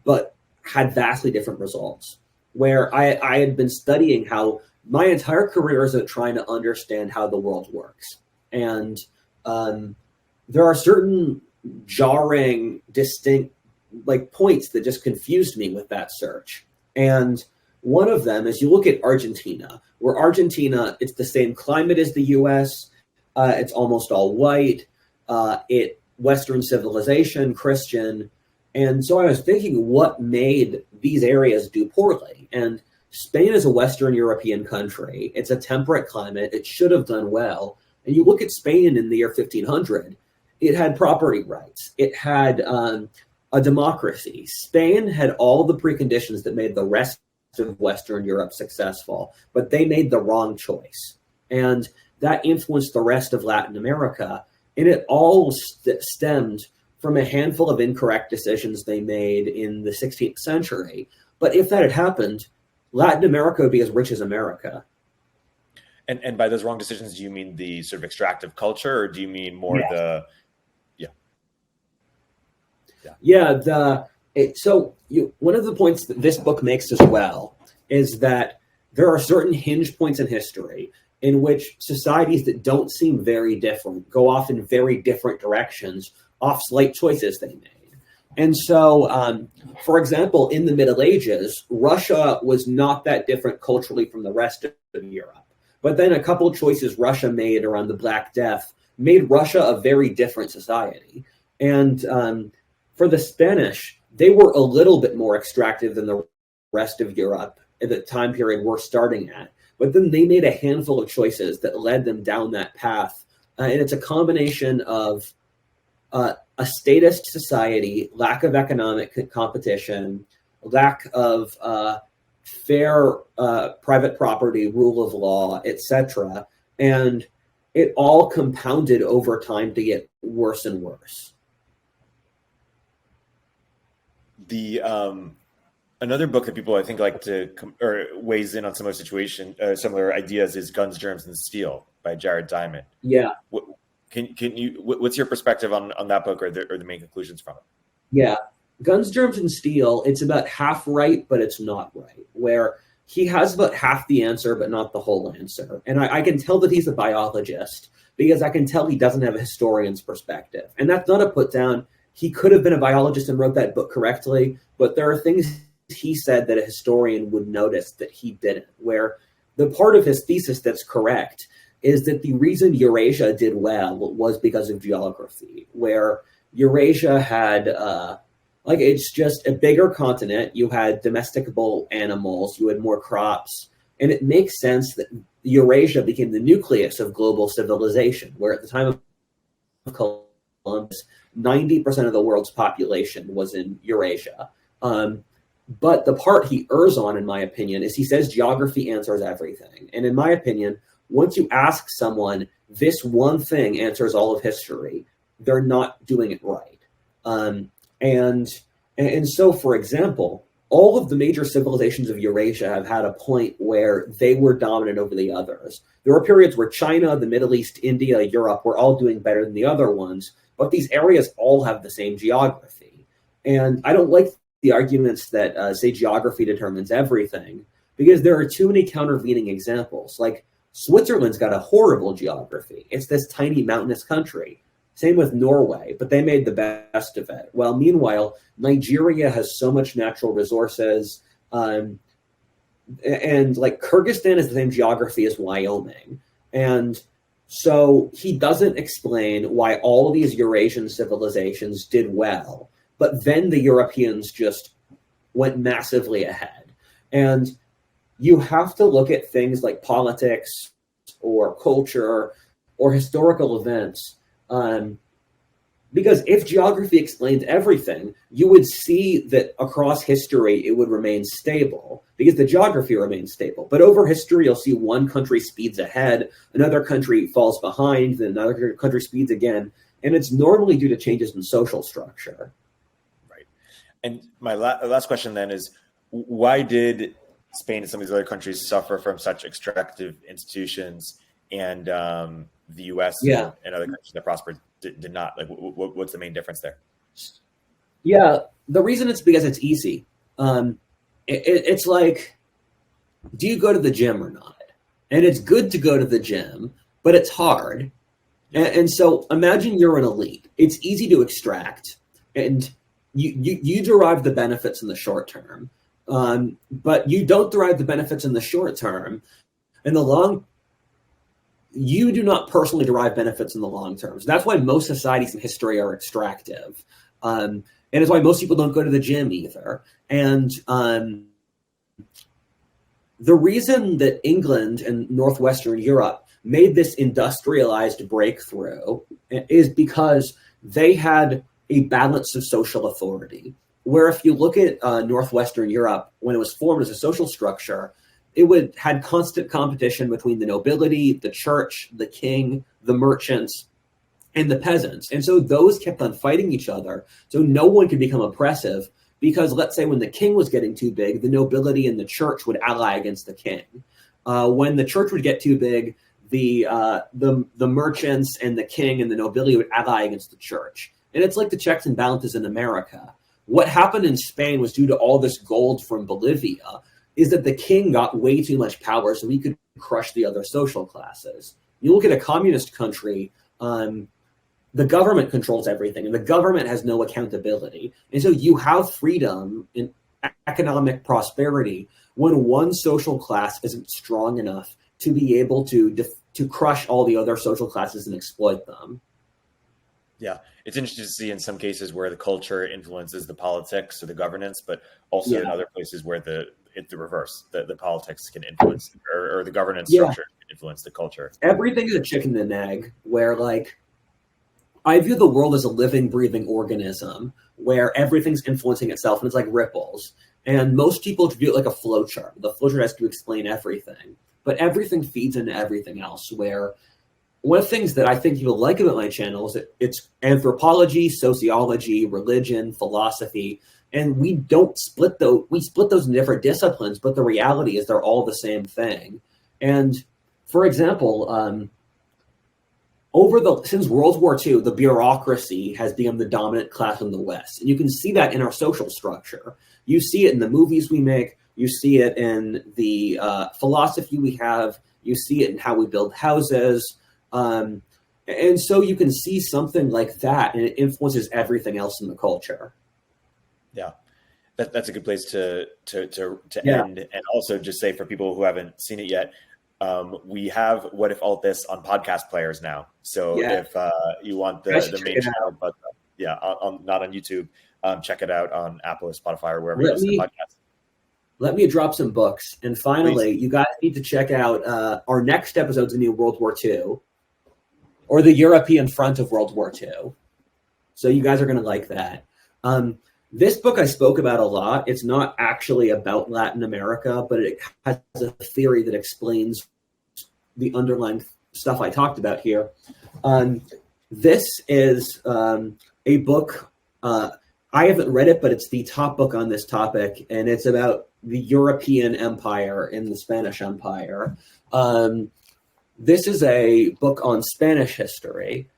but had vastly different results. Where I had been studying how my entire career is trying to understand how the world works. And there are certain jarring, distinct points that just confused me with that search. And one of them is you look at Argentina, where Argentina, it's the same climate as the US, it's almost all white, Western civilization, Christian. And so I was thinking what made these areas do poorly. And Spain is a Western European country. It's a temperate climate. It should have done well. And you look at Spain in the year 1500, it had property rights. It had a democracy. Spain had all the preconditions that made the rest of Western Europe successful, but they made the wrong choice. And that influenced the rest of Latin America. And it all stemmed from a handful of incorrect decisions they made in the 16th century. But if that had happened, Latin America would be as rich as America. And by those wrong decisions, do you mean the sort of extractive culture, or do you mean more one of the points that this book makes as well is that there are certain hinge points in history in which societies that don't seem very different go off in very different directions off slight choices they made. And so, for example, in the Middle Ages, Russia was not that different culturally from the rest of Europe. But then a couple of choices Russia made around the Black Death made Russia a very different society. And for the Spanish, they were a little bit more extractive than the rest of Europe at the time period we're starting at. But then they made a handful of choices that led them down that path. And it's a combination of a statist society, lack of economic competition, lack of fair private property, rule of law, etc. And it all compounded over time to get worse and worse. The another book that people I think like to or weighs in on similar ideas is Guns, Germs, and Steel by Jared Diamond. Yeah. What's your perspective on that book or the main conclusions from it? Yeah. Guns, Germs, and Steel, it's about half right, but it's not right, where he has about half the answer, but not the whole answer. And I can tell that he's a biologist because I can tell he doesn't have a historian's perspective. And that's not a put down. He could have been a biologist and wrote that book correctly, but there are things he said that a historian would notice that he didn't, where the part of his thesis that's correct is that the reason Eurasia did well was because of geography, where Eurasia had, it's just a bigger continent. You had domesticable animals, you had more crops, and it makes sense that Eurasia became the nucleus of global civilization, where at the time of Columbus, 90% of the world's population was in Eurasia. But the part he errs on, in my opinion, is he says geography answers everything. And in my opinion, once you ask someone, this one thing answers all of history, they're not doing it right. And so, for example, all of the major civilizations of Eurasia have had a point where they were dominant over the others. There were periods where China, the Middle East, India, Europe were all doing better than the other ones, but these areas all have the same geography. And I don't like the arguments that say geography determines everything, because there are too many countervening examples. Like Switzerland's got a horrible geography. It's this tiny mountainous country. Same with Norway, but they made the best of it. Well, meanwhile, Nigeria has so much natural resources, and like Kyrgyzstan is the same geography as Wyoming. And so he doesn't explain why all of these Eurasian civilizations did well, but then the Europeans just went massively ahead. And you have to look at things like politics or culture or historical events, because if geography explained everything, you would see that across history it would remain stable because the geography remains stable. But over history, you'll see one country speeds ahead, another country falls behind, then another country speeds again. And it's normally due to changes in social structure. Right. And my last question then is, why did Spain and some of these other countries suffer from such extractive institutions, and the U.S. and other countries that prospered did not? Like, what's the main difference there? Yeah, the reason it's because it's easy. It's like, do you go to the gym or not? And it's good to go to the gym, but it's hard. And so imagine you're an elite. It's easy to extract, and you derive the benefits in the short term. But you don't derive the benefits in the short term. In the long, you do not personally derive benefits in the long term. So that's why most societies in history are extractive. And it's why most people don't go to the gym either. And the reason that England and Northwestern Europe made this industrialized breakthrough is because they had a balance of social authority. Where if you look at Northwestern Europe, when it was formed as a social structure, it had constant competition between the nobility, the church, the king, the merchants, and the peasants. And so those kept on fighting each other. So no one could become oppressive because, let's say, when the king was getting too big, the nobility and the church would ally against the king. When the church would get too big, the merchants and the king and the nobility would ally against the church. And it's like the checks and balances in America. What happened in Spain was due to all this gold from Bolivia, is that the king got way too much power so he could crush the other social classes. You look at a communist country, the government controls everything, and the government has no accountability. And so you have freedom and economic prosperity when one social class isn't strong enough to be able to crush all the other social classes and exploit them. Yeah, it's interesting to see in some cases where the culture influences the politics or the governance, but also in other places where the reverse, the politics can influence or the governance structure can influence the culture. Everything is a chicken and egg, where like I view the world as a living, breathing organism where everything's influencing itself, and it's like ripples. And most people view it like a flowchart. The flowchart has to explain everything, but everything feeds into everything else. Where one of the things that I think you'll like about my channel is that it's anthropology, sociology, religion, philosophy, and we don't split those. We split those into different disciplines, but the reality is they're all the same thing. And for example, since World War II, the bureaucracy has become the dominant class in the West, and you can see that in our social structure. You see it in the movies we make. You see it in the philosophy we have. You see it in how we build houses. And so you can see something like that, and it influences everything else in the culture. Yeah, that's a good place to end. And also just say for people who haven't seen it yet, we have What If All This on podcast players now. So if you want the main channel, but not on YouTube, check it out on Apple or Spotify or wherever you listen to podcasts. Let me drop some books. And finally, you guys need to check out our next episode's New World War II, or the European front of World War II. So you guys are going to like that. This book I spoke about a lot. It's not actually about Latin America, but it has a theory that explains the underlying stuff I talked about here. This is a book. I haven't read it, but it's the top book on this topic, and it's about the European Empire in the Spanish Empire. This is a book on Spanish history.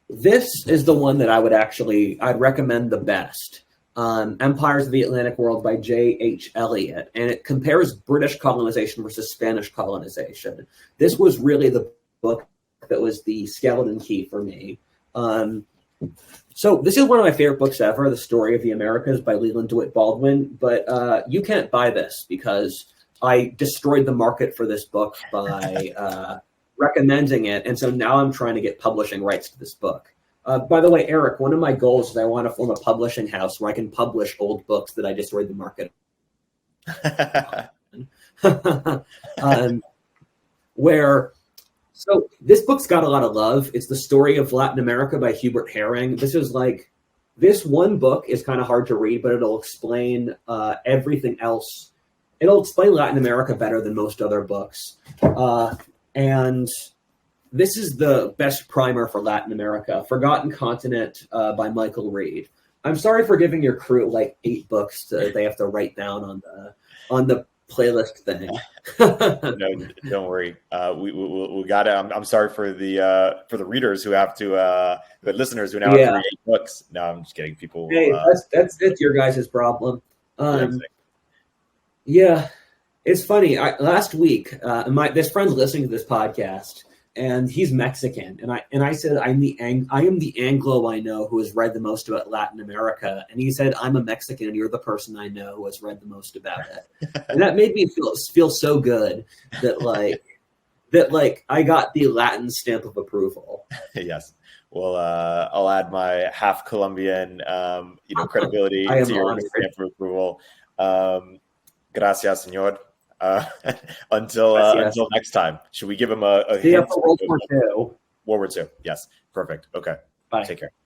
This is the one that I'd recommend the best. Empires of the Atlantic World by J.H. Eliot, and it compares British colonization versus Spanish colonization. This was really the book that was the skeleton key for me. So this is one of my favorite books ever, The Story of the Americas by Leland DeWitt Baldwin, but you can't buy this because I destroyed the market for this book by recommending it, and so now I'm trying to get publishing rights to this book. By the way, Eric, one of my goals is I want to form a publishing house where I can publish old books that I destroyed the market. So this book's got a lot of love. It's The Story of Latin America by Hubert Herring. This one book is kind of hard to read, but it'll explain everything else. It'll explain Latin America better than most other books. And this is the best primer for Latin America, Forgotten Continent by Michael Reed. I'm sorry for giving your crew like 8 books they have to write down on the playlist thing. No, don't worry. We got it. I'm sorry for the readers who have to, the listeners who now have to read 8 books. No, I'm just kidding. People. Hey, that's your guys' problem. It's funny. Last week, this friend's listening to this podcast, and he's Mexican, and I said I am the Anglo I know who has read the most about Latin America, and he said I'm a Mexican, and you're the person I know who has read the most about it, and that made me feel so good that I got the Latin stamp of approval. Yes. Well, I'll add my half Colombian, credibility to your stamp of approval. Gracias, señor. Until next time. Should we give him a hint? World War II. World War II. Yes. Perfect. Okay. Bye. Take care.